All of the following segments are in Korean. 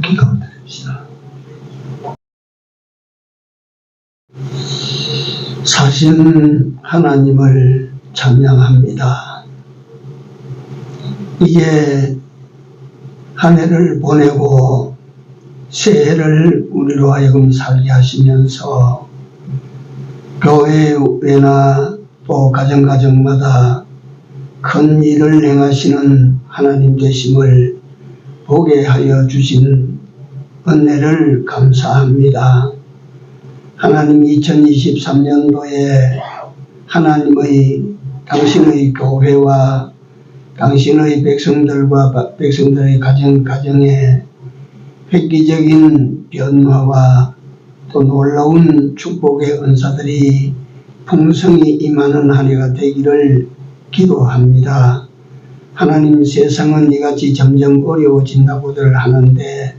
기도 드립시다. 사신 하나님을 찬양합니다. 이제 한 해를 보내고 새해를 우리로 하여금 살게 하시면서 교회나 또 가정마다 큰 일을 행하시는 하나님 되심을 보게 하여 주신 은혜를 감사합니다. 하나님 2023년도에 하나님의 당신의 교회와 당신의 백성들의 가정에 획기적인 변화와 또 놀라운 축복의 은사들이 풍성히 임하는 한 해가 되기를 기도합니다. 하나님, 세상은 이같이 점점 어려워진다고들 하는데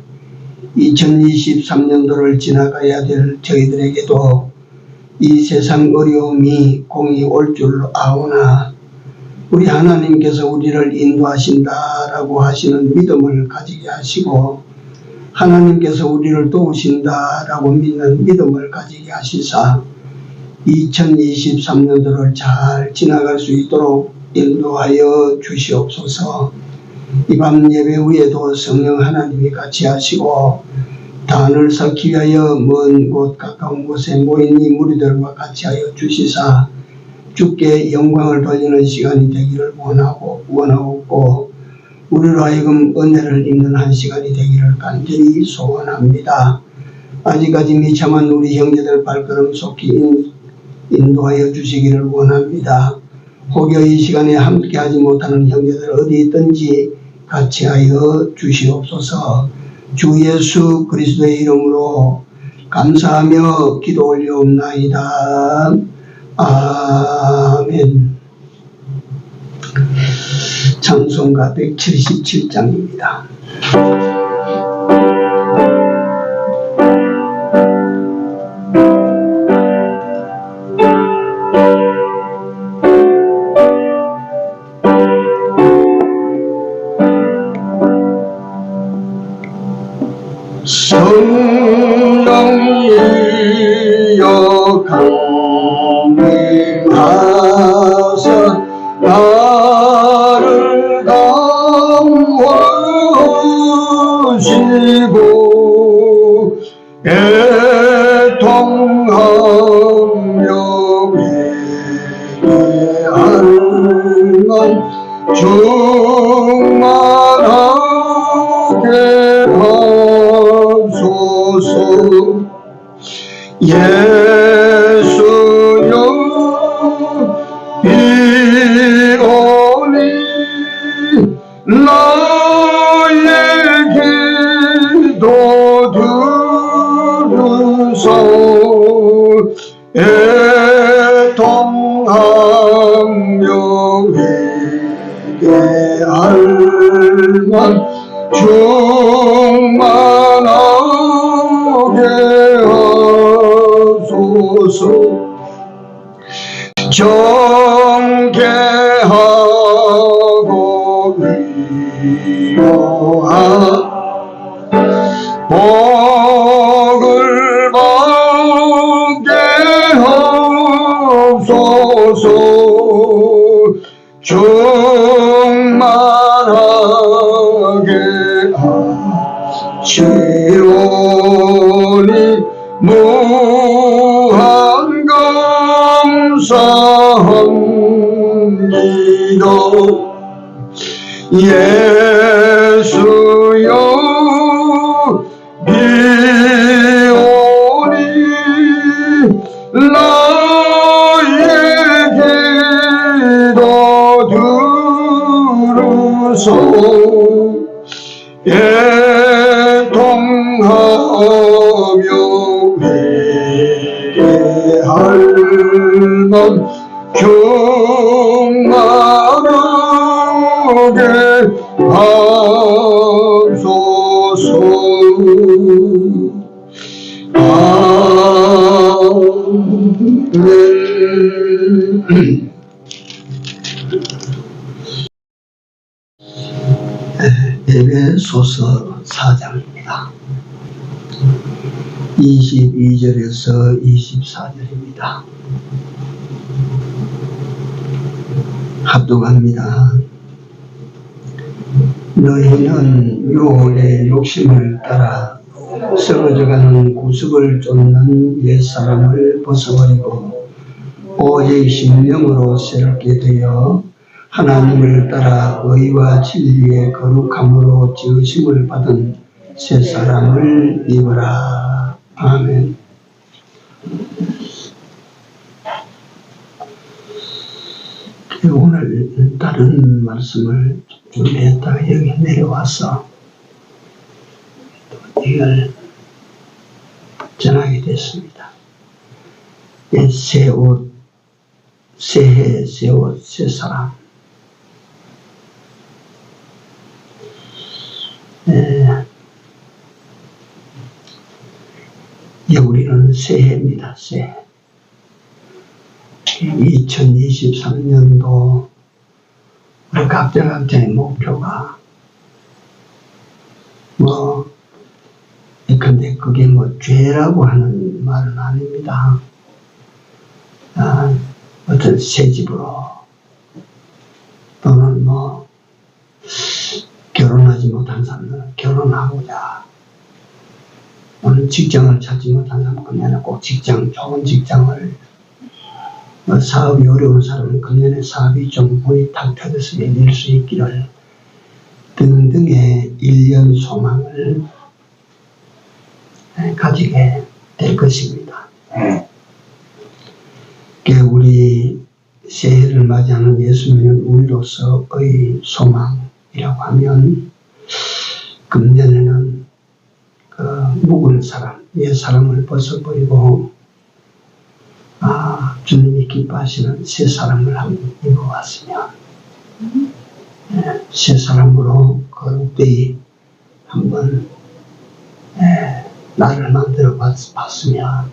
2023년도를 지나가야 될 저희들에게도 이 세상 어려움이 공이 올 줄 아오나 우리 하나님께서 우리를 인도하신다라고 하시는 믿음을 가지게 하시고 하나님께서 우리를 도우신다라고 믿는 믿음을 가지게 하시사 2023년도를 잘 지나갈 수 있도록 인도하여 주시옵소서. 이 밤 예배 후에도 성령 하나님이 같이 하시고 단을 쌓기 위하여 먼 곳 가까운 곳에 모인 이 무리들과 같이 하여 주시사 주께 영광을 돌리는 시간이 되기를 원하고 우리로 하여금 은혜를 입는 한 시간이 되기를 간절히 소원합니다. 아직까지 미참한 우리 형제들 발걸음 속히 인도하여 주시기를 원합니다. 혹여 이 시간에 함께하지 못하는 형제들 어디 있든지 같이 하여 주시옵소서. 주 예수 그리스도의 이름으로 감사하며 기도 올려옵나이다. 아멘. 찬송가 177장입니다. 성령이여 강림하사 나를 감화시고 애통하며 회개하는 충만하게 하소서. 예수여 비오니 나의 기도 들으소. 애통하며 회개할 만 충만하게 하소서. 정죄하고 위로하 복을 받게 하소서. 충만하게 하시오니 무한 감사합니다. 예수여 비오니 나의 기도 들으소. 애통하며 회개할 만 충만하게 하소서. 아멘. 예배소서 4장입니다. 22절에서 24절입니다. 합독합니다. 너희는 유혹의 욕심을 따라 썩어져가는 구습을 쫓는 옛사람을 벗어버리고 오직 심령으로 새롭게 되어 하나님을 따라 의와 진리의 거룩함으로 지으심을 받은 새 사람을 입어라. 아멘. 오늘 다른 말씀을 준비했다가 여기 내려와서 이걸 전하게 됐습니다. 새 옷, 새해, 새 옷, 새 사람. 우리는 새해입니다. 새해. 2023년도 우리 각자의 목표가 근데 그게 죄라고 하는 말은 아닙니다. 어떤 새 집으로 또는 결혼하지 못한 사람은 결혼하고자, 또는 직장을 찾지 못한 사람은 금년에 꼭 좋은 직장을, 사업이 어려운 사람은 금년에 사업이 좀 문이 탁 터져서 열릴 수 있기를 등등의 일련 소망을 가지게 될 것입니다. 우리 새해를 맞이하는 예수 믿는 우리로서의 소망이라고 하면 금년에는 묵은 사람, 옛 사람을 벗어버리고 주님이 기뻐하시는 새 사람을 한번 입어왔으면, 새 사람으로 거룩되이 한번 나를 만들어 봤으면,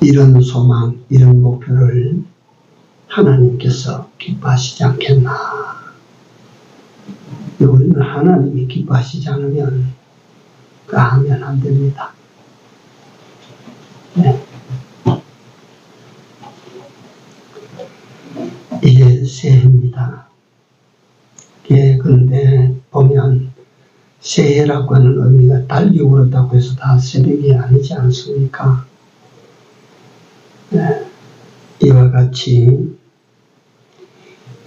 이런 소망, 이런 목표를 하나님께서 기뻐하시지 않겠나. 우리는 하나님이 기뻐하시지 않으면 하면 안 됩니다. 이게 새해입니다. 그런데 보면 새해라고 하는 의미가 달기 울었다고 해서 다 새벽이 아니지 않습니까? 이와 같이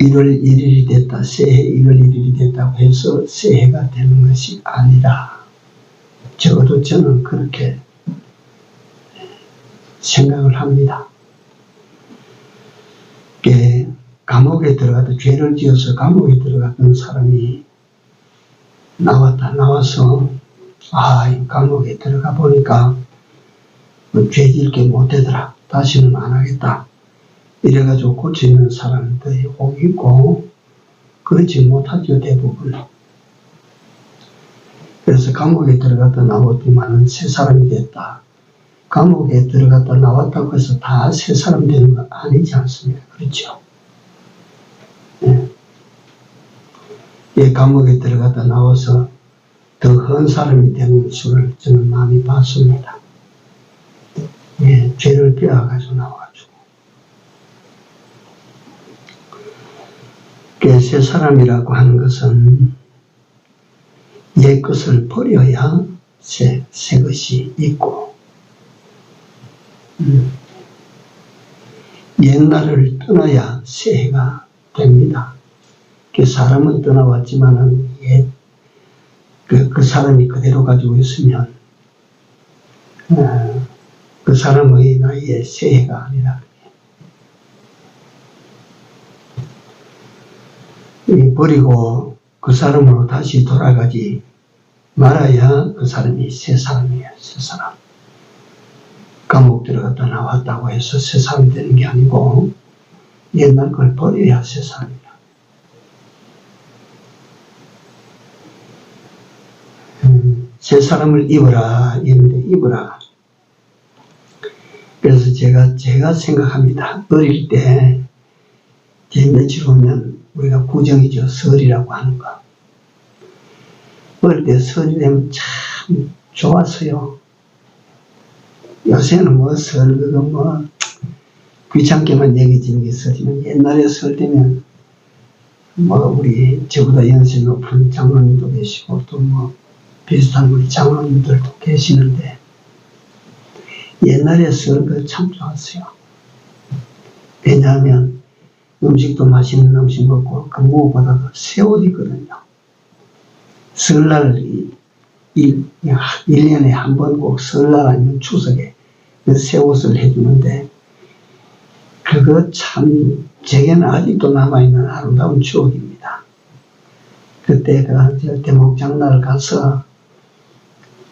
1월 1일이 됐다, 새해 1월 1일이 됐다고 해서 새해가 되는 것이 아니라, 적어도 저는 그렇게 생각을 합니다. 감옥에 들어가다, 죄를 지어서 감옥에 들어갔던 사람이 나와서 감옥에 들어가 보니까 죄 짓게 못되더라, 다시는 안 하겠다, 이래가지고 고치는 사람들이 꼭 있고, 그렇지 못하죠, 대부분. 그래서 감옥에 들어갔다 나왔더만은 새 사람이 됐다. 감옥에 들어갔다 나왔다고 해서 다 새 사람 되는 건 아니지 않습니까? 그렇죠? 감옥에 들어갔다 나와서 더 헌 사람이 되는 수를 저는 많이 봤습니다. 죄를 빼앗아가지고 나와가지고. 새 사람이라고 하는 것은 옛 것을 버려야 새 것이 있고, 옛날을 떠나야 새해가 됩니다. 사람은 떠나왔지만은 그 사람이 그대로 가지고 있으면 그 사람의 나이에 새해가 아니라 버리고 그 사람으로 다시 돌아가지 말아야 그 사람이 새 사람이에요. 새 사람. 감옥 들어갔다 나왔다고 해서 새 사람 되는 게 아니고 옛날 걸 버려야 새 사람이야. 새 사람을 입어라 이런데 입어라. 그래서 제가 생각합니다. 어릴 때 며칠 오면 우리가 구정이죠. 설이라고 하는 거. 어릴 때 설이 되면 참 좋았어요. 요새는 뭐 설, 그거 뭐, 귀찮게만 여기지는 게 설이면, 옛날에 설 되면, 뭐, 우리, 저보다 연세 높은 장로님도 계시고, 또 뭐, 비슷한 우리 장로님들도 계시는데, 옛날에 설 참 좋았어요. 왜냐하면, 음식도 맛있는 음식 먹고, 그 무엇보다도 새 옷이거든요. 설날, 1년에 한 번 꼭 설날 아니면 추석에 새 옷을 해주는데, 그거 참, 제게는 아직도 남아있는 아름다운 추억입니다. 그때 그 대목장날 가서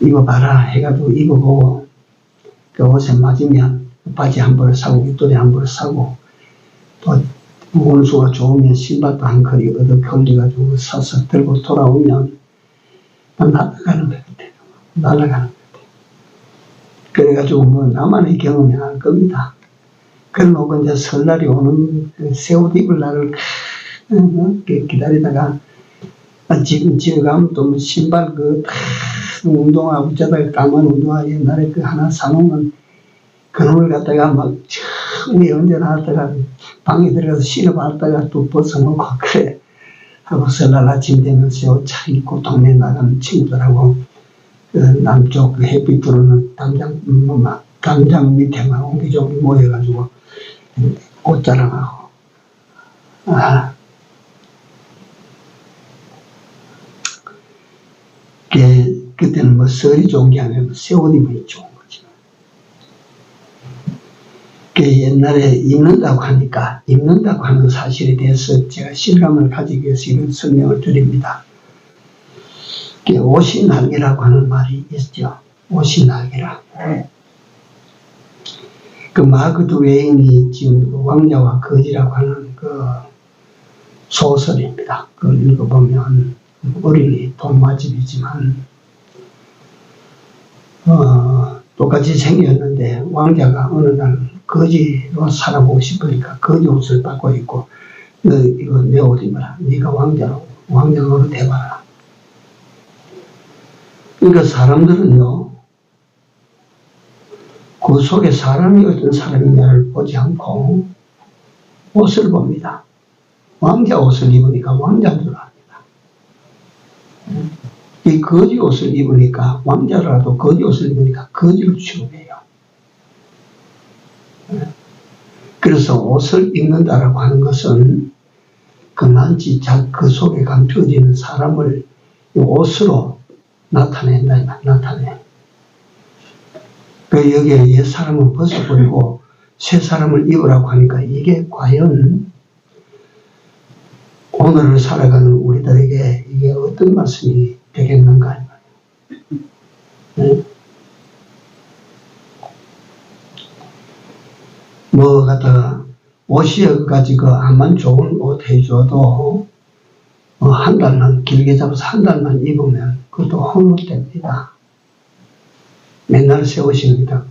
입어봐라 해가지고 입어보고, 그 옷에 맞으면 바지 한 벌을 사고, 윗돌이 한 벌을 사고, 또 운수가 좋으면 신발도 한 컬이 얻어걸려가지고 사서 들고 돌아오면 날아가는 것 같아요. 날아가는 것 같아요. 그래가지고 뭐 나만의 경험이 알 겁니다. 그러고 이제 설날이 오는 새 옷 입을 날을 기다리다가 지금 집에 가면 또 신발 운동화 어쩌다가 까만 운동화 옛날에 하나 사놓으면 그놈을 갖다가 막 위에 얹어놨다가 방에 들어가서 신어봤다가 또 벗어놓고 그래 하고 설날 아침 되면 새 옷 차 입고 동네 나가는 친구들하고 남쪽 햇빛 들어오는 담장 밑에만 옹기종기 모여가지고 꽃자랑하고 그때는 뭐 설이 좋은 게 아니라 새 옷 입으니 좋은 거죠. 옛날에 입는다고 하는 사실에 대해서 제가 실감을 가지기 위해서 이런 설명을 드립니다. 옷이 날개라고 하는 말이 있죠. 옷이 날개라. 그 마크 트웨인이 지금 왕자와 거지라고 하는 그 소설입니다. 그걸 읽어보면 어린이 동화집이지만 똑같이 생겼는데 왕자가 어느 날 거지로 살아보고 싶으니까 거지 옷을 받고 입고 너 이거 내 옷 입어라. 네가 왕자 노릇 해봐라. 그러니까 사람들은요 그 속에 사람이 어떤 사람이냐를 보지 않고 옷을 봅니다. 왕자 옷을 입으니까 왕자인 줄 압니다. 이 거지 옷을 입으니까 왕자라도 거지 옷을 입으니까 거지를 취급해요. 그래서 옷을 입는다라고 하는 것은 그만치 그 속에 감춰지는 사람을 옷으로 나타낸다. 여기에 옛 사람은 벗어버리고 새 사람을 입으라고 하니까 이게 과연 오늘을 살아가는 우리들에게 이게 어떤 말씀이 되겠는가? 네? 뭐 갖다가 옷이어가지 암만 좋은 옷 해줘도 한 달만 길게 잡아서 한 달만 입으면 그것도 헌옷됩니다. 맨날 새 옷입니다.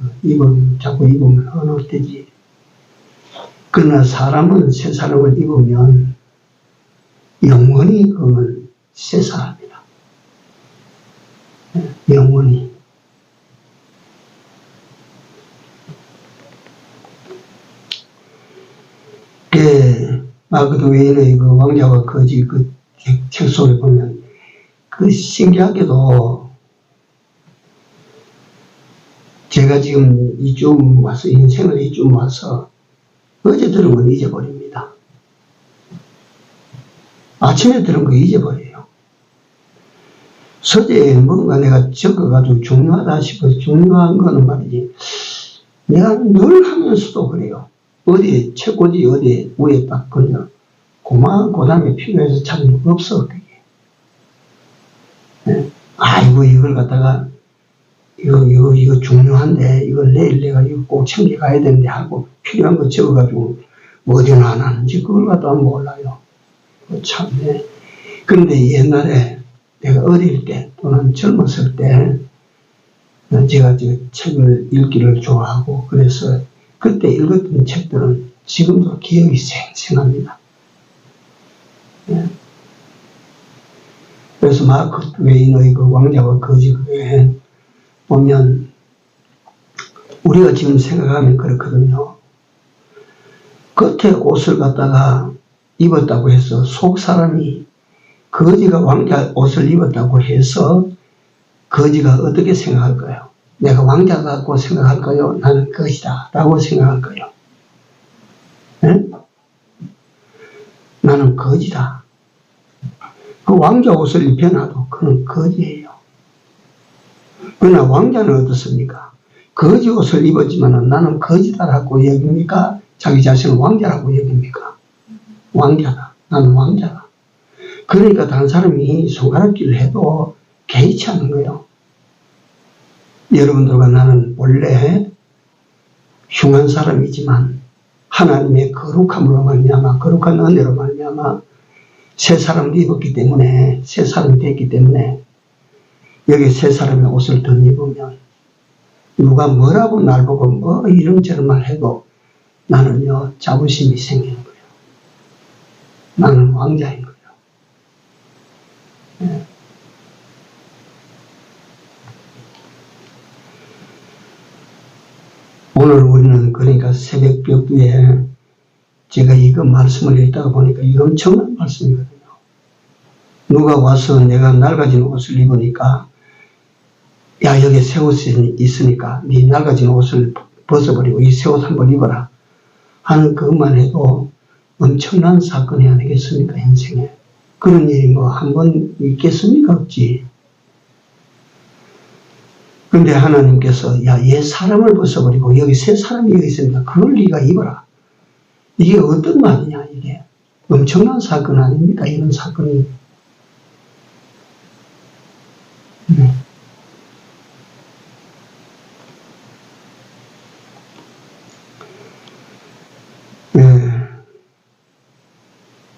자꾸 입으면 헌옷되지. 그러나 사람은 새 사람을 입으면 영원히 그건 새 사람이다. 영원히. 마크 트웨인의 그 왕자와 거지 그 책 속에 보면 신기하게도 제가 지금 이쯤 와서 인생을 이쯤 와서 어제 들은 건 잊어버립니다. 아침에 들은 거 잊어버려요. 서재에 뭔가 내가 적어가지고 중요하다 싶어서 중요한 거는 말이지 내가 늘 하면서도 그래요. 어디에 책꽂이 어디에 위에 딱 걸려 고다음에 필요해서 참 없어 그게. 아이고 이걸 갖다가 이거 중요한데 이걸 내일 내가 이거 꼭 챙겨가야 되는데 하고 필요한 거 적어가지고 어디나 안 하는지 그걸 갖다가 몰라요. 참. 그런데 옛날에 내가 어릴 때 또는 젊었을 때 제가 책을 읽기를 좋아하고 그래서 그때 읽었던 책들은 지금도 기억이 생생합니다. 그래서 그래서 마크 트웨인의 그 왕자와 거지에 보면 우리가 지금 생각하면 그렇거든요. 겉에 옷을 갖다가 입었다고 해서 속 사람이 거지가 왕자 옷을 입었다고 해서 거지가 어떻게 생각할까요? 내가 왕자다고 생각할까요? 나는 거지다 라고 생각할까요? 네? 나는 거지다. 그 왕자 옷을 입혀놔도 그는 거지예요. 그러나 왕자는 어떻습니까? 거지 옷을 입었지만 나는 거지다라고 여깁니까? 자기 자신을 왕자라고 여깁니까? 왕자다. 나는 왕자다. 그러니까 다른 사람이 손가락질을 해도 개의치 않는 거예요. 여러분들과 나는 원래 흉한 사람이지만 하나님의 거룩함으로 말미암아 거룩한 은혜로 말미암아 새 사람도 입었기 때문에 새 사람이 됐기 때문에 여기 새 사람의 옷을 덧입으면 누가 뭐라고 날 보고 뭐 이런저런 말 해도 나는요 자부심이 생기는 거예요. 나는 왕자인 거예요. 네. 오늘 우리는 그러니까 새벽 벽두에 제가 이거 말씀을 읽다가 보니까 이거 엄청난 말씀이거든요. 누가 와서 내가 낡아진 옷을 입으니까 야 여기 새 옷이 있으니까 네 낡아진 옷을 벗어버리고 이 새 옷 한번 입어라 하는 그것만 해도 엄청난 사건이 아니겠습니까? 인생에. 그런 일이 뭐 한 번 있겠습니까? 없지. 근데 하나님께서 야 얘 사람을 벗어버리고 여기 새 사람이 여기 있으니까 그걸 네가 입어라. 이게 어떤 말이냐 이게. 엄청난 사건 아닙니까? 이런 사건이.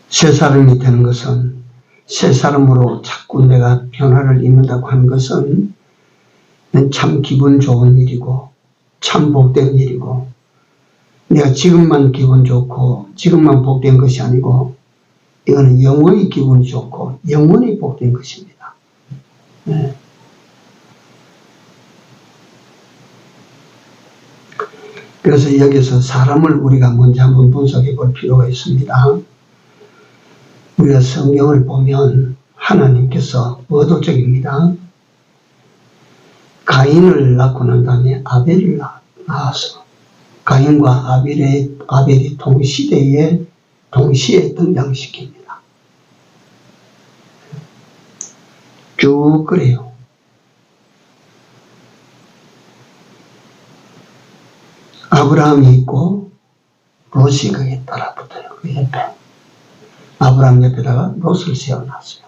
새 사람이 되는 것은 새 사람으로 자꾸 내가 변화를 입는다고 하는 것은 참 기분 좋은 일이고 참 복된 일이고 내가 지금만 기분 좋고 지금만 복된 것이 아니고 이거는 영원히 기분이 좋고 영원히 복된 것입니다. 네. 그래서 여기서 사람을 우리가 먼저 한번 분석해 볼 필요가 있습니다. 우리가 성경을 보면 하나님께서 의도적입니다. 가인을 낳고 난 다음에 아벨을 낳아서 가인과 아벨이 동시에 등장시킵니다. 쭉 그래요. 아브라함이 있고 롯이 거기에 따라 붙어요. 그 옆에. 아브라함 옆에다가 롯을 세워놨어요.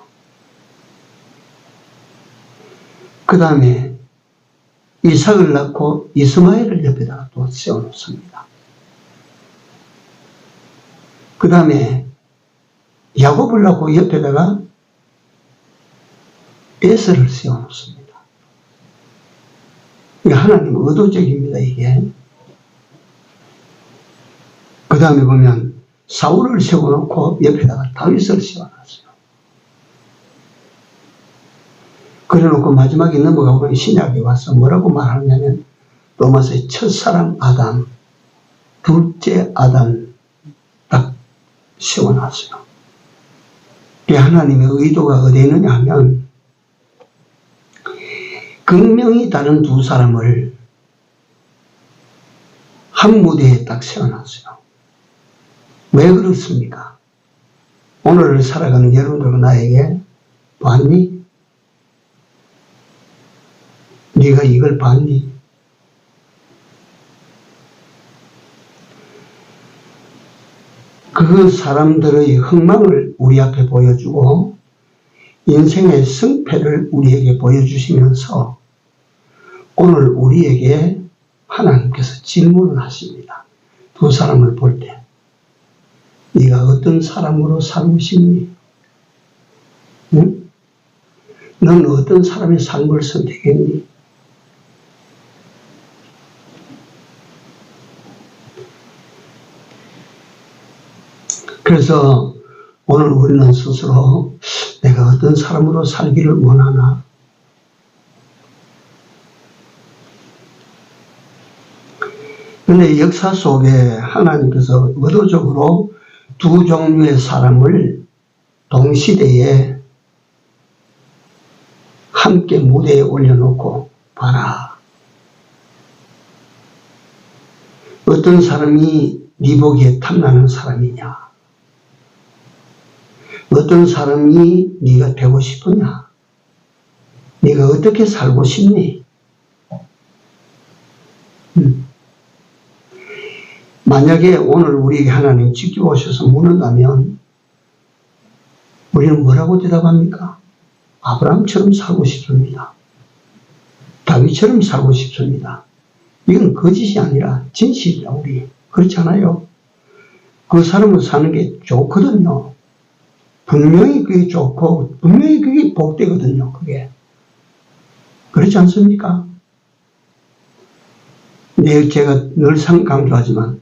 그 다음에 이삭을 낳고 이스마엘을 옆에다가 또 세워놓습니다. 그 다음에 야곱을 낳고 옆에다가 에서를 세워놓습니다. 이게 하나님 의도적입니다. 이게. 그 다음에 보면 사울을 세워놓고 옆에다가 다윗을 세워놨어요. 그래놓고 마지막에 넘어가 보면 신약에 와서 뭐라고 말하냐면 로마서의 첫사람 아담, 둘째 아담 딱 세워놨어요. 이게 하나님의 의도가 어디에 있느냐 하면 극명히 다른 두 사람을 한 무대에 딱 세워놨어요. 왜 그렇습니까? 오늘을 살아가는 여러분들과 나에게 봤니? 네가 이걸 봤니? 그 사람들의 흥망을 우리 앞에 보여주고 인생의 승패를 우리에게 보여주시면서 오늘 우리에게 하나님께서 질문을 하십니다. 두 사람을 볼 때 네가 어떤 사람으로 살고 싶니? 응? 넌 어떤 사람의 삶을 선택했니? 그래서 오늘 우리는 스스로 내가 어떤 사람으로 살기를 원하나? 그런데 역사 속에 하나님께서 의도적으로 두 종류의 사람을 동시대에 함께 무대에 올려놓고 봐라. 어떤 사람이 네 보기에 탐나는 사람이냐? 어떤 사람이 네가 되고 싶으냐? 네가 어떻게 살고 싶니? 만약에 오늘 우리에게 하나님 지켜오셔서 묻는다면 우리는 뭐라고 대답합니까? 아브라함처럼 살고 싶습니다. 다윗처럼 살고 싶습니다. 이건 거짓이 아니라 진실이다, 우리. 그렇잖아요. 그 사람은 사는 게 좋거든요. 분명히 그게 좋고, 분명히 그게 복되거든요, 그게. 그렇지 않습니까? 제가 늘상 강조하지만,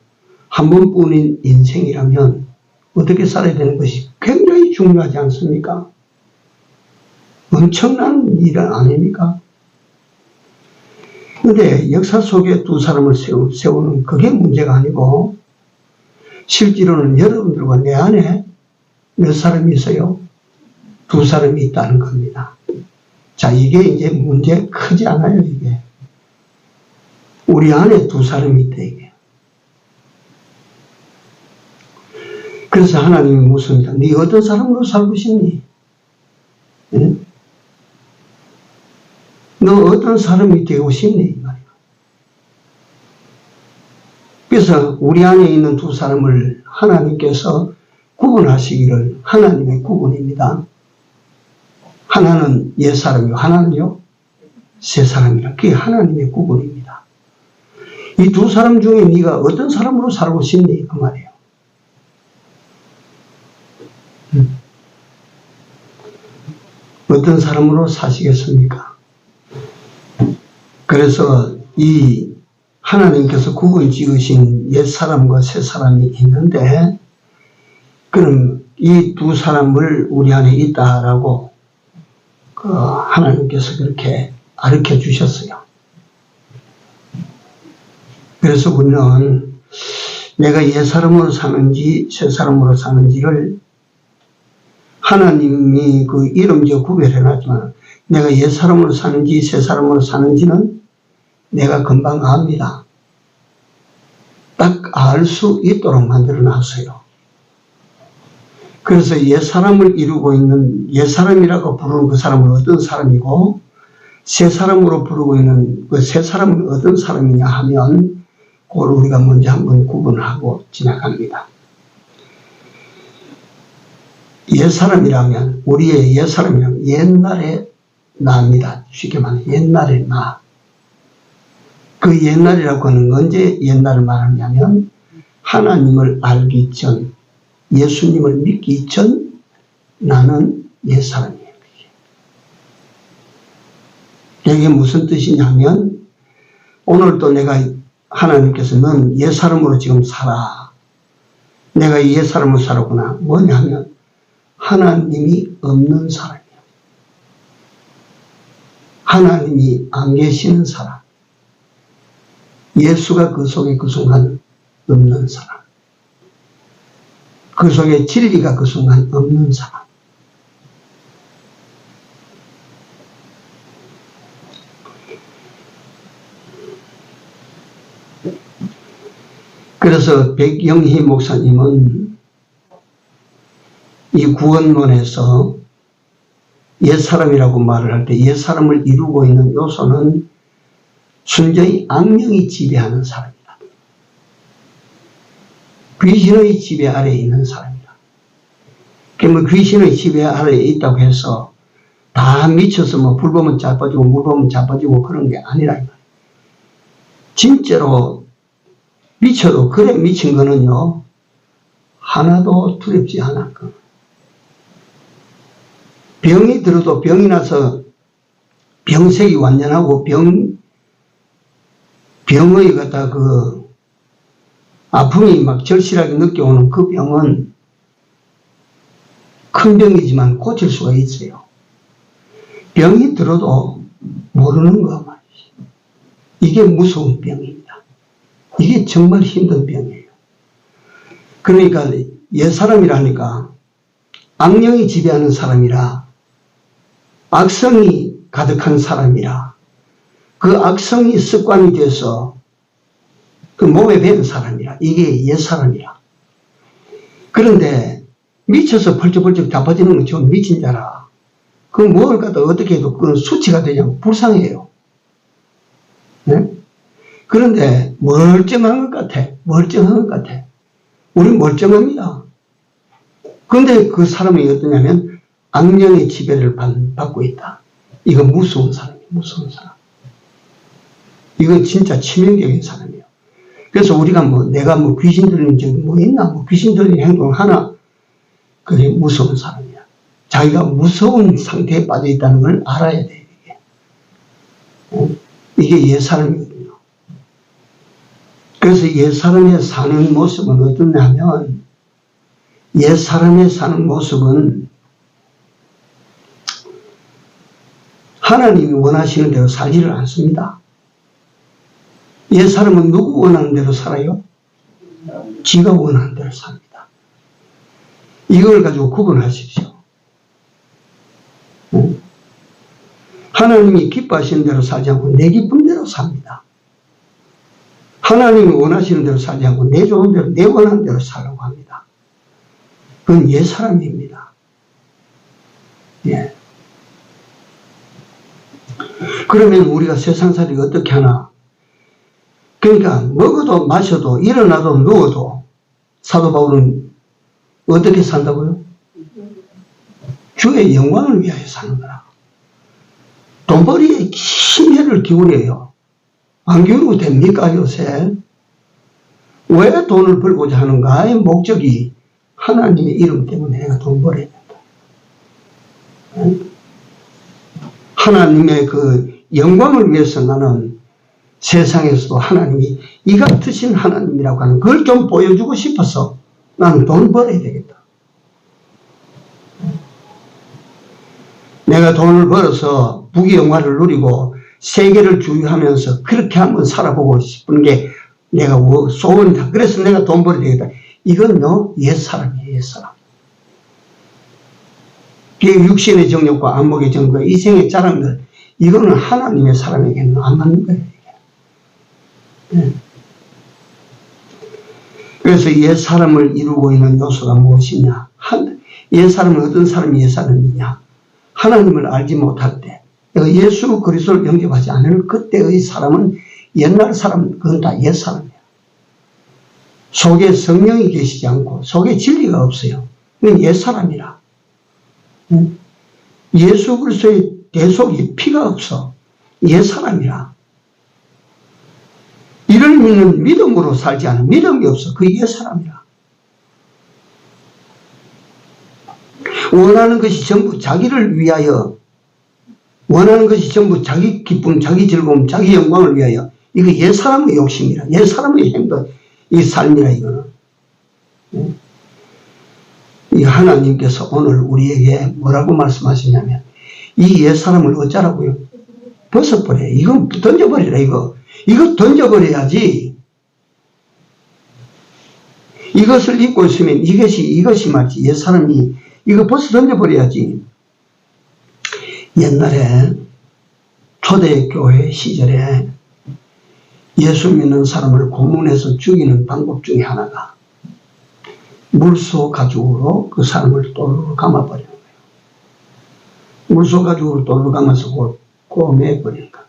한 번뿐인 인생이라면 어떻게 살아야 되는 것이 굉장히 중요하지 않습니까? 엄청난 일 아닙니까? 그런데 역사 속에 두 사람을 세우는 그게 문제가 아니고, 실제로는 여러분들과 내 안에 몇 사람이 있어요? 두 사람이 있다는 겁니다. 자, 이게 이제 문제 크지 않아요, 이게. 우리 안에 두 사람이 있다, 이게. 그래서 하나님이 묻습니다. 네 어떤 사람으로 살고 싶니? 응? 너 어떤 사람이 되고 싶니? 이 말이야. 그래서 우리 안에 있는 두 사람을 하나님께서 구분하시기를, 하나님의 구분입니다. 하나는 옛 사람이고 하나는요 새 사람이라. 그게 하나님의 구분입니다. 이 두 사람 중에 네가 어떤 사람으로 살고 싶니? 그 말이에요. 어떤 사람으로 사시겠습니까? 그래서 이 하나님께서 구분 지으신 옛 사람과 새 사람이 있는데, 그럼 이 두 사람을 우리 안에 있다라고 하나님께서 그렇게 가르쳐 주셨어요. 그래서 우리는 내가 옛 사람으로 사는지 새 사람으로 사는지를 하나님이 그 이름지어 구별해 놨지만, 내가 옛 사람으로 사는지 새 사람으로 사는지는 내가 금방 압니다. 딱 알 수 있도록 만들어 놨어요. 그래서 옛 사람을 이루고 있는, 옛 사람이라고 부르는 그 사람은 어떤 사람이고, 새 사람으로 부르고 있는 그 새 사람은 어떤 사람이냐 하면, 그걸 우리가 먼저 한번 구분하고 지나갑니다. 옛 사람이라면, 우리의 옛 사람이라면 옛날에 나입니다. 쉽게 말해 옛날에 나. 그 옛날이라고 하는 건 언제 옛날을 말하냐면, 하나님을 알기 전, 예수님을 믿기 전 나는 옛 사람이에요. 이게 무슨 뜻이냐면, 오늘도 내가 하나님께서 넌 옛 사람으로 지금 살아. 내가 옛 사람으로 살았구나. 뭐냐면 하나님이 없는 사람이야. 하나님이 안 계시는 사람. 예수가 그 속에 그 순간 없는 사람. 그 속에 진리가 그 순간 없는 사람. 그래서 백영희 목사님은 이 구원론에서 옛사람이라고 말을 할 때 옛사람을 이루고 있는 요소는 순전히 악령이 지배하는 사람이다. 귀신의 지배 아래에 있는 사람이다. 그러면 귀신의 지배 아래에 있다고 해서 다 미쳐서 뭐 불 보면 자빠지고 물 보면 자빠지고 그런 게 아니라, 진짜로 미쳐도 그래 미친 거는요 하나도 두렵지 않았고, 병이 들어도 병이 나서 병색이 완전하고 병의 갖다 그 아픔이 막 절실하게 느껴오는 그 병은 큰 병이지만 고칠 수가 있어요. 병이 들어도 모르는 거 말이지. 이게 무서운 병입니다. 이게 정말 힘든 병이에요. 그러니까 옛사람이라니까 악령이 지배하는 사람이라, 악성이 가득한 사람이라, 그 악성이 습관이 돼서 그 몸에 배는 사람이라, 이게 옛사람이라. 그런데 미쳐서 펄쩍펄쩍 자빠지는 건 좀 미친 자라. 그 뭘 갖다 어떻게 해도 그건 수치가 되냐고 불쌍해요. 네? 그런데 멀쩡한 것 같아. 멀쩡한 것 같아. 우리 멀쩡합니다. 그런데 그 사람이 어떠냐면 악령의 지배를 받고 있다. 이거 무서운 사람이에요. 무서운 사람. 이거 진짜 치명적인 사람이에요. 그래서 우리가 내가 귀신 들린 적이 있나? 귀신 들린 행동을 하나? 그게 무서운 사람이야. 자기가 무서운 상태에 빠져 있다는 걸 알아야 돼, 이게. 이게 옛사람이거든요. 그래서 옛사람의 사는 모습은 어떠냐면, 옛사람의 사는 모습은 하나님이 원하시는 대로 살지를 않습니다. 옛사람은 누구 원하는 대로 살아요? 지가 원하는 대로 삽니다. 이걸 가지고 구분하십시오. 하나님이 기뻐하시는 대로 살지 않고 내 기쁜 대로 삽니다. 하나님이 원하시는 대로 살지 않고 내 좋은 대로, 내 원하는 대로 살라고 합니다. 그건 옛사람입니다. 예. 그러면 우리가 세상살이 어떻게 하나? 그러니까 먹어도 마셔도 일어나도 누워도 사도 바울은 어떻게 산다고요? 주의 영광을 위하여 사는 거라. 돈벌이에 심혈을 기울여요. 안 기울여도 됩니까 요새? 왜 돈을 벌고자 하는가의 목적이 하나님의 이름 때문에 내가 돈 벌어야 된다. 하나님의 그 영광을 위해서 나는 세상에서도 하나님이 이 같으신 하나님이라고 하는 그걸 좀 보여주고 싶어서 나는 돈 벌어야 되겠다. 내가 돈을 벌어서 부귀영화를 누리고 세계를 주유하면서 그렇게 한번 살아보고 싶은 게 내가 소원이다. 그래서 내가 돈 벌어야 되겠다. 이건요, 옛사람이에요, 옛사람. 육신의 정욕과 안목의 정욕과 이생의 자랑들, 이거는 하나님의 사람에게는 안 맞는 거예요. 네. 그래서 옛사람을 이루고 있는 요소가 무엇이냐? 옛사람은 어떤 사람이 옛사람이냐? 하나님을 알지 못할 때, 예수 그리스도를 영접하지 않을 그때의 사람은 옛날 사람, 그건 다 옛사람이야. 속에 성령이 계시지 않고 속에 진리가 없어요. 그건 옛사람이라. 예수 그리스도의 대속이 피가 없어. 옛사람이라. 이를 믿는 믿음으로 살지 않은 믿음이 없어. 그 옛사람이라. 원하는 것이 전부 자기를 위하여, 원하는 것이 전부 자기 기쁨, 자기 즐거움, 자기 영광을 위하여. 이거 옛사람의 욕심이라. 옛사람의 행동, 이 삶이라 이거는. 이 하나님께서 오늘 우리에게 뭐라고 말씀하시냐면 이 옛사람을 어쩌라고요? 벗어버려. 이건 던져버리라 이거. 이거 던져버려야지. 이것을 입고 있으면 이것이 말이지. 옛사람이 이거 벌써 던져버려야지. 옛날에 초대교회 시절에 예수 믿는 사람을 고문해서 죽이는 방법 중에 하나가 물소 가죽으로 그 사람을 돌로 감아버리는 거예요. 물소 가죽으로 돌로 감아서 꼬매버리는 거예요.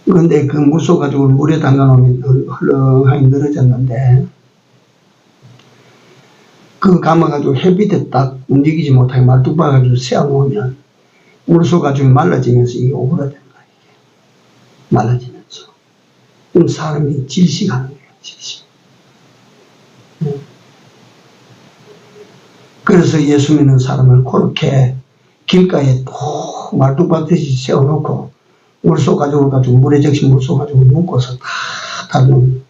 그런데 그 물소 가죽을 물에 담가놓으면 헐렁하게 늘어졌는데 그 감아가지고 햇빛에 딱 움직이지 못하게 말뚝박아가지고 세워놓으면 물소 가죽이 말라지면서 이게 오그라드는 거예요. 말라지면서. 그럼 사람이 질식하는 거예요. 질식. 그래서 예수 믿는 사람을 그렇게 길가에 또 말뚝박듯이 세워놓고 물소 가죽을 가지고 물에 적신 물소 가죽을 묶어서 다 다루는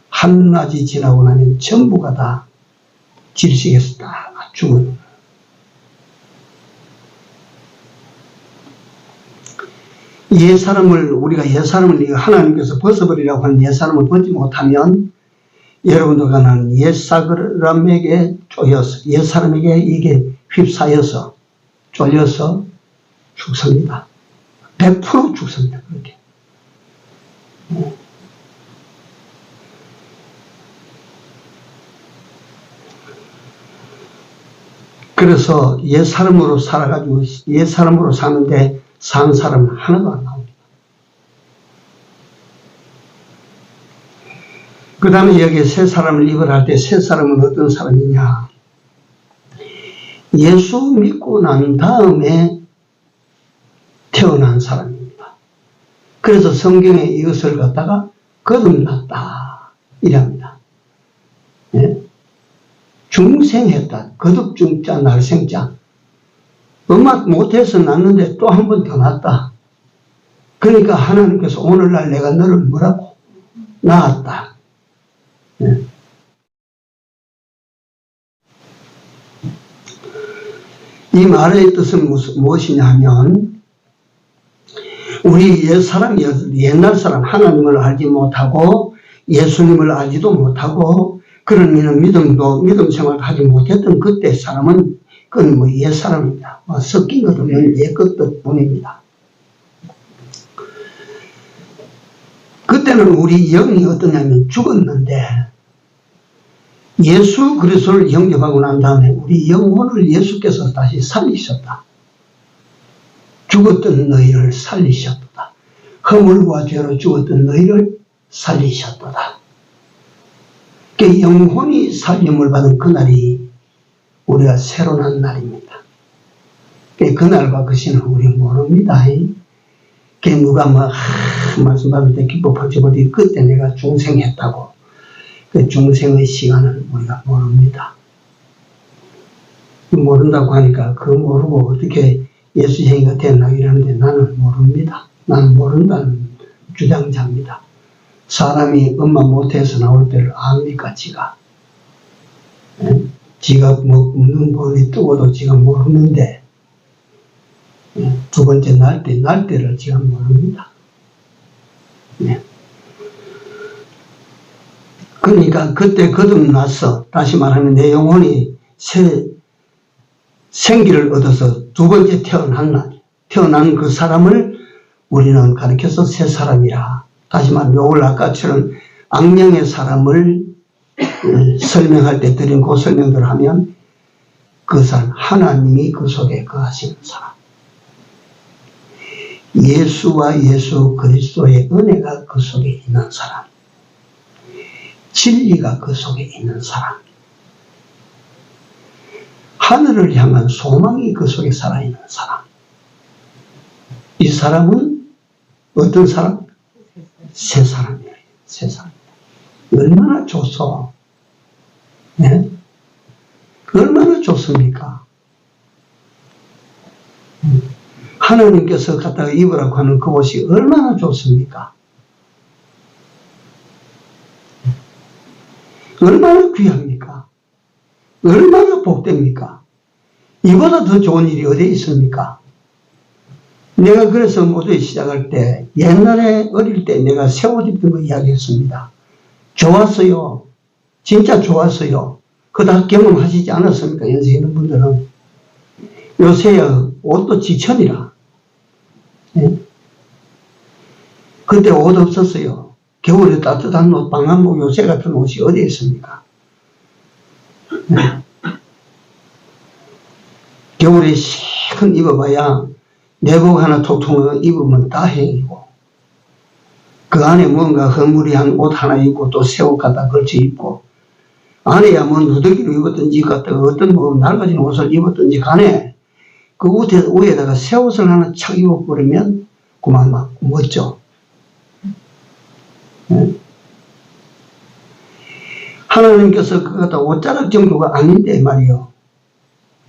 한낮이 지나고 나면 전부가 다 질식해서 다 죽은. 옛사람을, 우리가 옛사람을 하나님께서 벗어버리라고 하는 옛사람을 벗지 못하면 여러분들과 나는 옛사람에게 쪼여서, 옛사람에게 이게 휩싸여서, 쫄려서 죽습니다. 100% 죽습니다. 그렇게. 그래서 옛사람으로 살아가지고, 옛사람으로 사는데 산 사람은 하나도 안 나옵니다. 그 다음에 여기에 새 사람을 입으라 할 때 새 사람은 어떤 사람이냐. 예수 믿고 난 다음에 태어난 사람입니다. 그래서 성경에 이것을 갖다가 거듭났다 이랍니다. 예? 중생했다. 거듭중자 날생자. 엄마 못해서 낳는데 또 한 번 더 낳았다. 그러니까 하나님께서 오늘날 내가 너를 뭐라고? 낳았다. 네. 이 말의 뜻은 무엇이냐 하면 우리 옛날 사람 하나님을 알지 못하고 예수님을 알지도 못하고 그런 믿음 생활을 하지 못했던 그때 사람은 그건 뭐 옛사람입니다. 섞인 것은 옛것 뿐입니다. 그때는 우리 영이 어떠냐면 죽었는데 예수 그리스도를 영접하고 난 다음에 우리 영혼을 예수께서 다시 살리셨다. 죽었던 너희를 살리셨다. 허물과 죄로 죽었던 너희를 살리셨다. 그 영혼이 살림을 받은 그날이 우리가 새로 난 날입니다. 그날과 그 시는 우리 모릅니다. 누가 말씀 받을 때 기뻐 벌쳐버리지 그때 내가 중생했다고. 그 중생의 시간을 우리가 모릅니다. 모른다고 하니까 그거 모르고 어떻게 예수쟁이가 됐나 이러는데 나는 모릅니다. 나는 모른다는 주장자입니다. 사람이 엄마 못해서 나올 때를 압니까 지가? 예? 지가 눈 번이 뜨고도 지가 모르는데 예? 두 번째 날 때를 지가 모릅니다. 예. 그러니까 그때 거듭나서 다시 말하면 내 영혼이 새 생기를 얻어서 두 번째 태어난 그 사람을 우리는 가르쳐서 새 사람이라. 다시 말하면 요걸 아까처럼 악령의 사람을 설명할 때 드린 그 설명들을 하면 그 사람 하나님이 그 속에 거하시는 사람. 예수와 예수 그리스도의 은혜가 그 속에 있는 사람. 진리가 그 속에 있는 사람. 하늘을 향한 소망이 그 속에 살아있는 사람. 이 사람은 어떤 사람? 새 사람이에요. 새 사람. 얼마나 좋소? 네? 얼마나 좋습니까? 하나님께서 갖다가 입으라고 하는 그 옷이 얼마나 좋습니까? 얼마나 귀합니까? 얼마나 복됩니까? 이보다 더 좋은 일이 어디에 있습니까? 내가 그래서 모두에 시작할 때 옛날에 어릴 때 내가 새 옷 입던 거 이야기했습니다. 좋았어요. 진짜 좋았어요. 그거 다 경험하시지 않았습니까? 연세 있는 분들은. 요새야 옷도 지천이라. 네? 그때 옷 없었어요. 겨울에 따뜻한 옷, 방한복 요새 같은 옷이 어디에 있습니까? 네. 겨울에 시큰 입어봐야 내복 하나 톡톡 입으면 다행이고 그 안에 뭔가 허무리한 옷 하나 입고 또 새 옷 갖다 걸쳐 입고 안에야 뭐 누더기로 입었든지 갖다가 어떤 뭐 낡아진 옷을 입었든지 간에 그 위에다가 새 옷을 하나 착 입어버리면 그만 막 멋져. 네? 하나님께서 그거 갖다 옷자락 정도가 아닌데 말이요.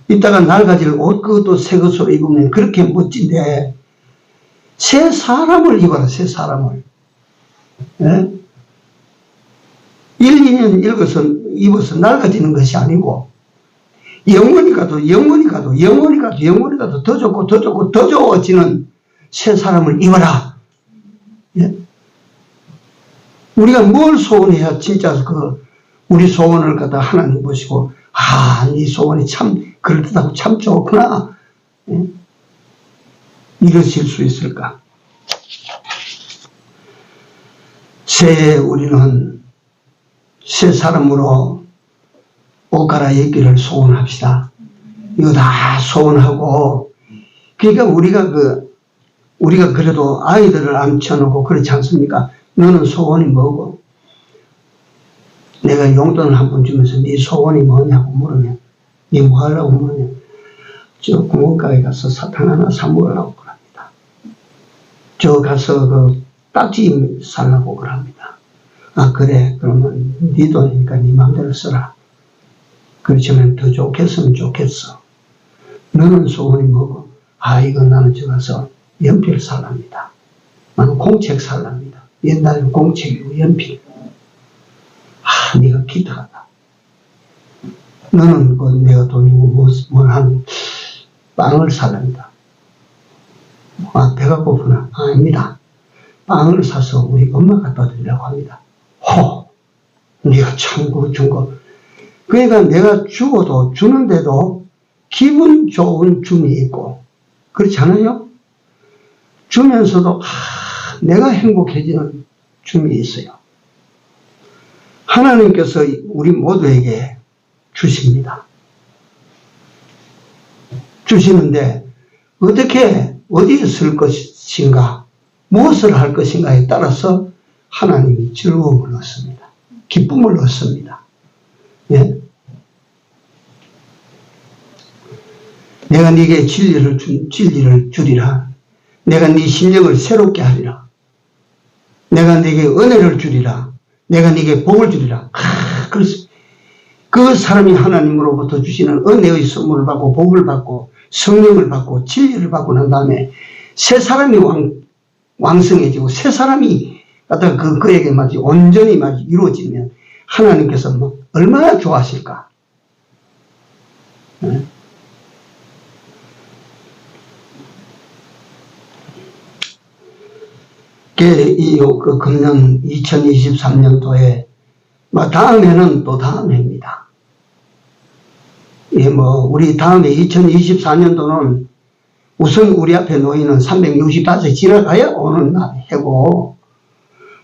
이따가 낡아질 옷 그것도 새 것으로 입으면 그렇게 멋진데 새 사람을 입어라. 새 사람을. 네? 1, 2년 입어서 낡아지는 것이 아니고 영원히 가도 영원히 가도 영원히 가도 영원히 가도 더 좋고 더 좋고 더 좋아지는 새 사람을 입어라. 예? 우리가 뭘 소원해야 진짜 우리 소원을 갖다 하나님 보시고 네 소원이 참 그럴듯하고 참 좋구나. 예? 이러실 수 있을까? 우리는 새 사람으로 옷 갈아입기를 소원합시다. 이거 다 소원하고, 그러니까 우리가 그래도 아이들을 앉혀놓고 그렇지 않습니까? 너는 소원이 뭐고? 내가 용돈을 한 번 주면서 네 소원이 뭐냐고 물으면, 네 뭐 하려고 물으면, 저 구멍가게 가서 사탕 하나 사 먹으려고 그럽니다. 저 가서 딱지 살라고 그럽니다. 그래. 그러면 네 돈이니까 네 마음대로 써라. 그렇지만 더 좋겠으면 좋겠어. 너는 소원이 뭐고? 이거 나는 저 가서 연필 살랍니다. 나는 공책 살랍니다. 옛날에는 공책이고 연필. 네가 기타 같다. 너는 내가 돈이고 한 빵을 살랍니다. 배가 고프나? 아닙니다. 빵을 사서 우리 엄마 갖다 드리려고 합니다. 네가 참 준 거. 그러니까 내가 주고도 주는데도 기분 좋은 줌이 있고, 그렇지 않아요? 주면서도 내가 행복해지는 줌이 있어요. 하나님께서 우리 모두에게 주십니다. 주시는데 어떻게 어디에 쓸 것인가, 무엇을 할 것인가에 따라서 하나님이 즐거움을 얻습니다. 기쁨을 얻습니다. 예? 내가 네게 진리를 주리라. 내가 네 심령을 새롭게 하리라. 내가 네게 은혜를 주리라. 내가 네게 복을 주리라. 그 사람이 하나님으로부터 주시는 은혜의 선물을 받고 복을 받고 성령을 받고 진리를 받고 난 다음에 새 사람이 왕성해지고 새 사람이 그에게 온전히 이루어지면 하나님께서 얼마나 좋아하실까. 네? 금년 2023년도에 다음에는 또 다음 해입니다. 우리 다음에 2024년도는 우선 우리 앞에 놓이는 365세 지나가야 오는 해고,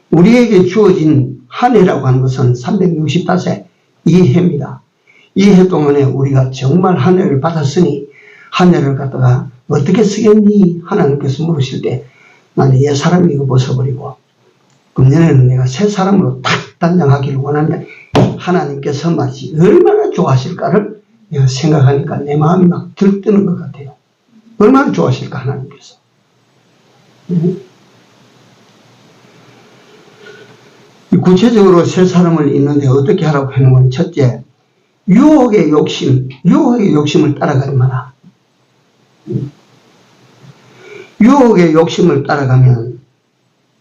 우리에게 주어진 한 해라고 하는 것은 365세 이 해입니다. 이 해 동안에 우리가 정말 한 해를 받았으니 한 해를 갖다가 어떻게 쓰겠니? 하나님께서 물으실 때 나는 옛 사람 이거 벗어버리고 금년에는 내가 새 사람으로 딱 단장하기를 원한다. 하나님께서 마치 얼마나 좋아하실까를 내가 생각하니까 내 마음이 막 들뜨는 것 같아요. 얼마나 좋아하실까 하나님께서. 구체적으로 새 사람을 잇는데 어떻게 하라고 하는 건 첫째, 유혹의 욕심을 따라가지 마라. 유혹의 욕심을 따라가면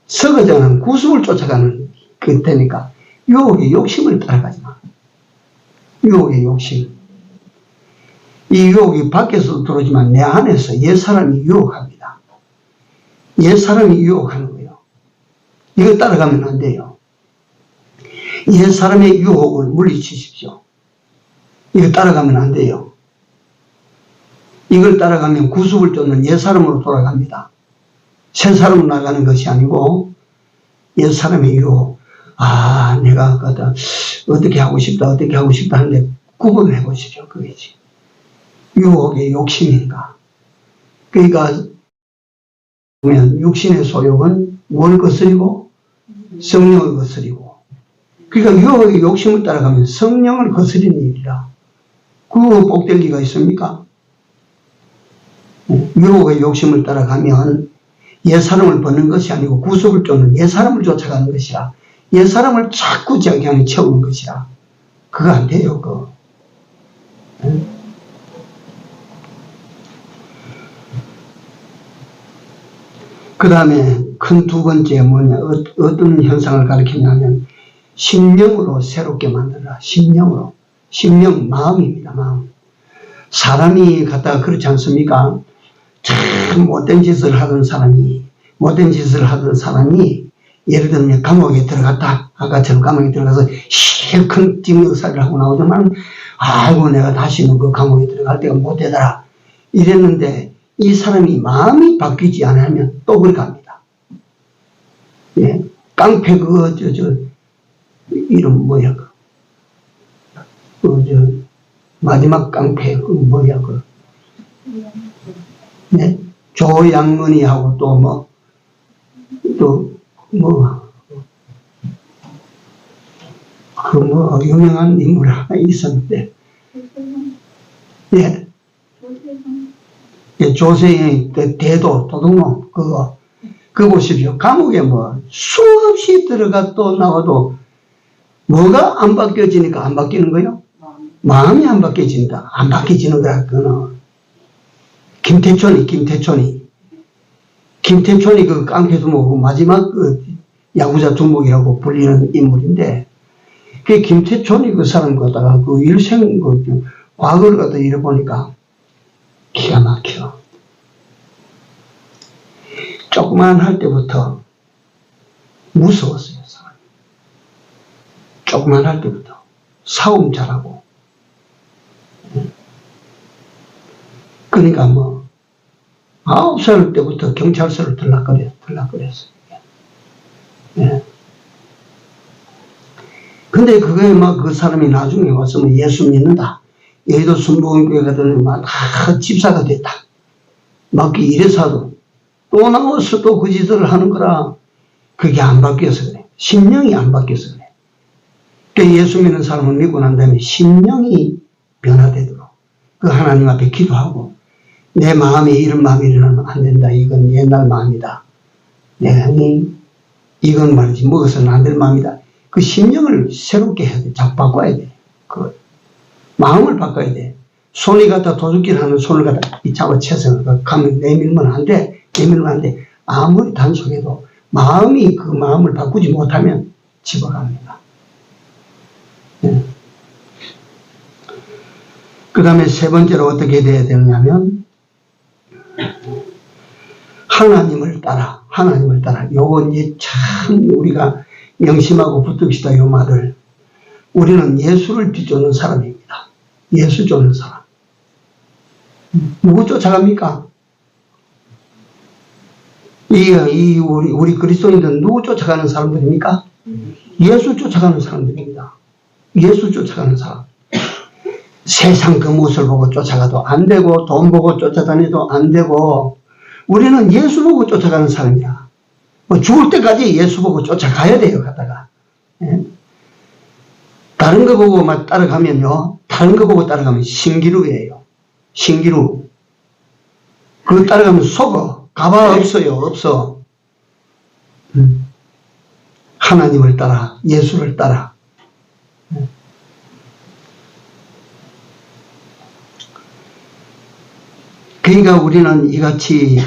서거자는 구속을 쫓아가는 그 때니까 유혹의 욕심을 따라가지 마. 유혹의 욕심. 이 유혹이 밖에서도 들어오지만 내 안에서 옛사람이 유혹합니다. 옛사람이 유혹하는 거예요. 이거 따라가면 안 돼요. 옛사람의 유혹을 물리치십시오. 이거 따라가면 안 돼요. 이걸 따라가면 구속을 쫓는 옛사람으로 돌아갑니다. 새 사람으로 나가는 것이 아니고 옛사람의 유혹. 내가 어떻게 하고 싶다 하는데 구분을 해보십시오. 그거지. 유혹의 욕심인가. 그러니까 보면 육신의 소욕은 뭘 거스리고 성령을 거스리고, 그러니까 유혹의 욕심을 따라가면 성령을 거스리는 일이라. 그거 복될 리가 있습니까? 유혹의 욕심을 따라가면 옛사람을 벗는 것이 아니고 구속을 쫓는 옛사람을 쫓아가는 것이라. 옛사람을 자꾸 자기 안에 채우는 것이라. 그거 안 돼요. 그거. 그 다음에 큰 두 번째 뭐냐, 어떤 현상을 가리키냐면 심령으로 새롭게 만들어라. 심령으로. 심령, 마음입니다. 마음. 사람이 갖다가 그렇지 않습니까? 참 못된 짓을 하던 사람이 예를 들면 감옥에 들어갔다. 아까처럼 감옥에 들어가서 실컷 징역살이를 하고 나오더만 아이고 내가 다시는 그 감옥에 들어갈 때가 못 되더라. 이랬는데 이 사람이 마음이 바뀌지 않으면 또 그리 갑니다. 예. 깡패 이름 뭐야 마지막 깡패 뭐야 네? 조양은이하고 유명한 인물 하나 있었는데, 예. 예, 조세의 도둑놈, 그거 보십시오. 감옥에 수없이 들어가 또 나와도 뭐가 안 바뀌어지니까 안 바뀌는 거요? 마음이 안 바뀌어진다. 안 바뀌어지는 거야, 그거는. 김태촌이 그 깡패 두목, 마지막 야구자 두목이라고 불리는 인물인데, 그 김태촌이 그 사람 갖다가 그 일생, 과거를 갖다 잃어보니까 기가 막혀. 조그만 할 때부터 무서웠어요, 사람이. 조그만 할 때부터. 싸움 잘하고. 그러니까 9살 때부터 경찰서를 들락거렸어요. 예. 근데 그거에 그 사람이 나중에 와서 예수 믿는다. 여의도 순복음교회 가더니 집사가 됐다. 이래서도 또 나와서 또 그 짓을 하는 거라. 그게 안 바뀌어서 그래. 심령이 안 바뀌어서 그래. 그러니까 예수 믿는 사람을 믿고 난 다음에 심령이 변화되도록 그 하나님 앞에 기도하고 내 마음에 이런 마음이 일어나면 안 된다. 이건 옛날 마음이다. 내가 이건 말이지 먹어서는 안 될 마음이다. 그 심령을 새롭게 해야 돼. 자꾸 바꿔야 돼. 그 마음을 바꿔야 돼. 손이 갖다 도둑질 하는 손을 갖다 잡아채서 가면 내밀면 안 돼. 아무리 단속해도 마음이 그 마음을 바꾸지 못하면 집어갑니다. 네. 그 다음에 세 번째로 어떻게 돼야 되느냐면 하나님을 따라. 요거 이제 참 우리가 명심하고 붙듭시다. 요 말을. 우리는 예수를 뒤쫓는 사람입니다. 예수 쫓는 사람. 누구 쫓아갑니까? 우리 그리스도인들은 누구 쫓아가는 사람들입니까? 예수 쫓아가는 사람들입니다. 예수 쫓아가는 사람. 세상 그 무엇을 보고 쫓아가도 안 되고, 돈 보고 쫓아다니도 안 되고, 우리는 예수 보고 쫓아가는 사람이야. 죽을 때까지 예수 보고 쫓아가야 돼요, 가다가. 예? 다른 거 보고 따라가면요, 신기루예요. 신기루. 그거 따라가면 속어. 가봐 없어요, 없어. 하나님을 따라, 예수를 따라. 그러니까 우리는 이같이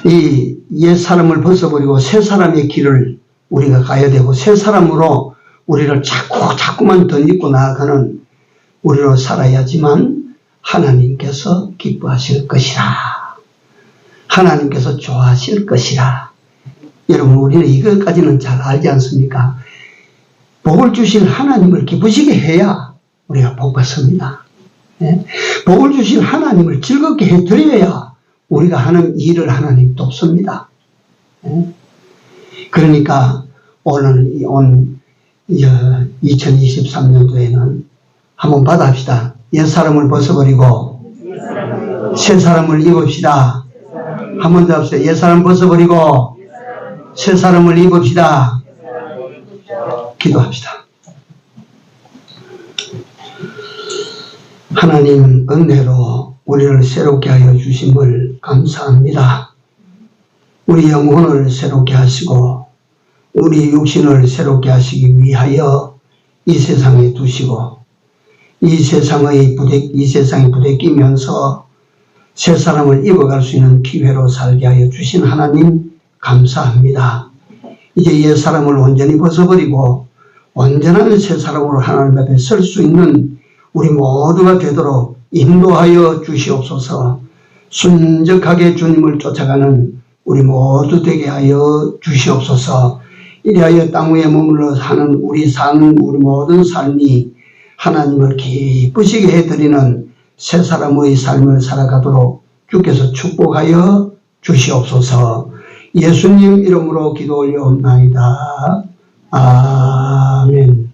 이 옛 사람을 벗어버리고 새 사람의 길을 우리가 가야 되고 새 사람으로 우리를 자꾸만 덧입고 나아가는 우리로 살아야지만 하나님께서 기뻐하실 것이라. 하나님께서 좋아하실 것이라. 여러분 우리는 이것까지는 잘 알지 않습니까? 복을 주신 하나님을 기쁘시게 해야 우리가 복 받습니다. 예? 복을 주신 하나님을 즐겁게 해드려야 우리가 하는 일을 하나님 돕습니다. 예? 그러니까 온 2023년도에는 한번 받아합시다. 옛사람을 벗어버리고 새 사람을 입읍시다. 한 번 더 합시다. 옛사람 벗어버리고 새 사람을 입읍시다. 기도합시다. 하나님 은혜로 우리를 새롭게 하여 주심을 감사합니다. 우리 영혼을 새롭게 하시고 우리 육신을 새롭게 하시기 위하여 이 세상에 두시고 이 세상에 부대끼면서 새 사람을 입어갈 수 있는 기회로 살게 하여 주신 하나님 감사합니다. 이제 옛 사람을 완전히 벗어버리고 온전한 새 사람으로 하나님 앞에 설 수 있는 우리 모두가 되도록 인도하여 주시옵소서. 순적하게 주님을 쫓아가는 우리 모두 되게 하여 주시옵소서. 이리하여 땅 위에 머물러 사는 우리 모든 삶이 하나님을 기쁘시게 해드리는 새 사람의 삶을 살아가도록 주께서 축복하여 주시옵소서. 예수님 이름으로 기도 올려옵나이다. 아멘.